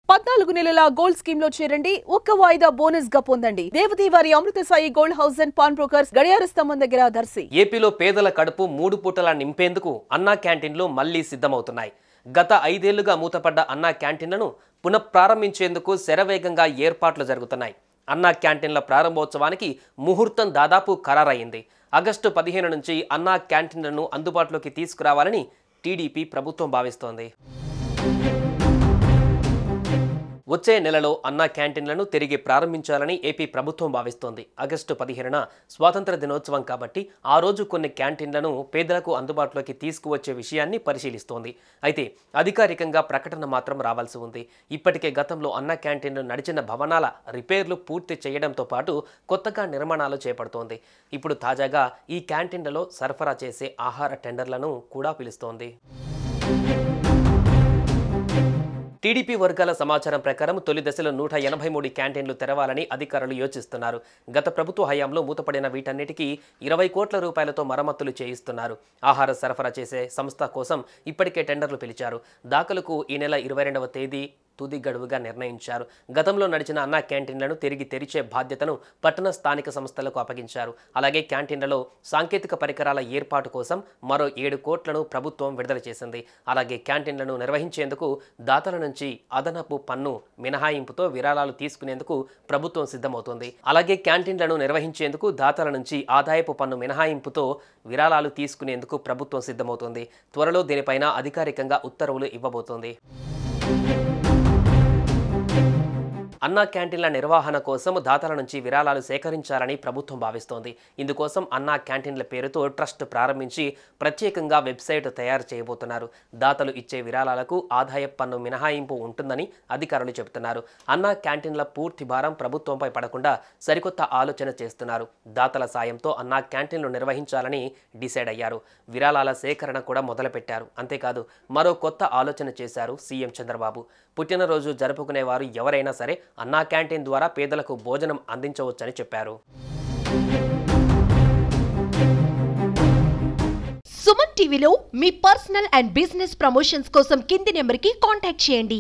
14 నెలల gold scheme లో చేరండి. ఒక్క వాయిదా బోనస్ గా పొందండి. దేవదేవారి Amrutha Sai gold house and pawn brokers గడియార స్తంభం దగ్గర దర్శి. ఏపీలో పేదల కడుపు 3 పూటలా నింపేందుకు అన్నా క్యాంటీన్లు మళ్లీ సిద్ధమవుతున్నాయి. గత 5 ఏళ్లుగా మూతపడ్డ అన్నా క్యాంటీన్లను పునఃప్రారంభించేందుకు శరవేగంగా ఏర్పాట్లు జరుగుతున్నాయి. అన్నా క్యాంటీన్ల ప్రారంభోత్సవానికి ముహూర్తం దాదాపు ఖరారయ్యింది. ఆగస్టు 15 నుంచి అన్నా క్యాంటీన్లను అందుబాటులోకి తీసుకురావాలని టీడీపీ ప్రభుత్వం భావిస్తోంది. వచ్చే నెలలో అన్నా క్యాంటీన్లను తిరిగి ప్రారంభించాలని ఏపీ ప్రభుత్వం భావిస్తోంది. ఆగస్టు 15న స్వాతంత్ర దినోత్సవం కాబట్టి ఆ రోజు కొన్ని క్యాంటీన్లను పేదలకు అందుబాటులోకి తీసుకువచ్చే విషయాన్ని పరిశీలిస్తోంది. అయితే అధికారికంగా ప్రకటన మాత్రం రావాల్సి ఉంది. ఇప్పటికే గతంలో అన్నా క్యాంటీన్లు నడిచిన భవనాల రిపేర్లు పూర్తి చేయడంతో పాటు కొత్తగా నిర్మాణాలు చేపడుతోంది. ఇప్పుడు తాజాగా ఈ క్యాంటీన్లలో సరఫరా చేసే ఆహార టెండర్లను కూడా పిలుస్తోంది. టీడీపీ వర్గాల సమాచారం ప్రకారం తొలి దశలో 183 క్యాంటీన్లు తెరవాలని అధికారులు యోచిస్తున్నారు. గత ప్రభుత్వ హయాంలో మూతపడిన వీటన్నిటికీ 20 కోట్ల రూపాయలతో మరమ్మతులు చేయిస్తున్నారు. ఆహార సరఫరా చేసే సంస్థ కోసం ఇప్పటికే టెండర్లు పిలిచారు. దాఖలకు ఈ నెల 22వ తేదీ తుది గడువుగా నిర్ణయించారు. గతంలో నడిచిన అన్నా క్యాంటీన్లను తిరిగి తెరిచే బాధ్యతను పట్టణ స్థానిక సంస్థలకు అప్పగించారు. అలాగే క్యాంటీన్లలో సాంకేతిక పరికరాల ఏర్పాటు కోసం మరో 7 కోట్లను ప్రభుత్వం విడుదల చేసింది. అలాగే క్యాంటీన్లను నిర్వహించేందుకు దాతల నుంచి అదనపు పన్ను మినహాయింపుతో విరాళాలు తీసుకునేందుకు ప్రభుత్వం సిద్ధమవుతోంది. అలాగే క్యాంటీన్లను నిర్వహించేందుకు దాతల నుంచి ఆదాయపు పన్ను మినహాయింపుతో విరాళాలు తీసుకునేందుకు ప్రభుత్వం సిద్ధమవుతోంది. త్వరలో దీనిపైన అధికారికంగా ఉత్తర్వులు ఇవ్వబోతోంది. అన్నా క్యాంటీన్ల నిర్వహణ కోసం దాతల నుంచి విరాళాలు సేకరించాలని ప్రభుత్వం భావిస్తోంది. ఇందుకోసం అన్నా క్యాంటీన్ల పేరుతో ట్రస్ట్ ప్రారంభించి ప్రత్యేకంగా వెబ్సైట్ తయారు చేయబోతున్నారు. దాతలు ఇచ్చే విరాళాలకు ఆదాయ పన్ను మినహాయింపు ఉంటుందని అధికారులు చెబుతున్నారు. అన్నా క్యాంటీన్ల పూర్తి భారం ప్రభుత్వంపై పడకుండా సరికొత్త ఆలోచన చేస్తున్నారు. దాతల సాయంతో అన్నా క్యాంటీన్లు నిర్వహించాలని డిసైడ్ అయ్యారు. విరాళాల సేకరణ కూడా మొదలుపెట్టారు. అంతేకాదు మరో కొత్త ఆలోచన చేశారు సీఎం చంద్రబాబు. పుట్టినరోజు జరుపుకునేవారు ఎవరైనా సరే అన్నా క్యాంటీన్ ద్వారా పేదలకు భోజనం అందించవచ్చని చెప్పారు. సుమన్ టీవీలో మీ పర్సనల్ అండ్ బిజినెస్ ప్రమోషన్స్ కోసం కింది నెంబర్కి కాంటాక్ట్ చేయండి.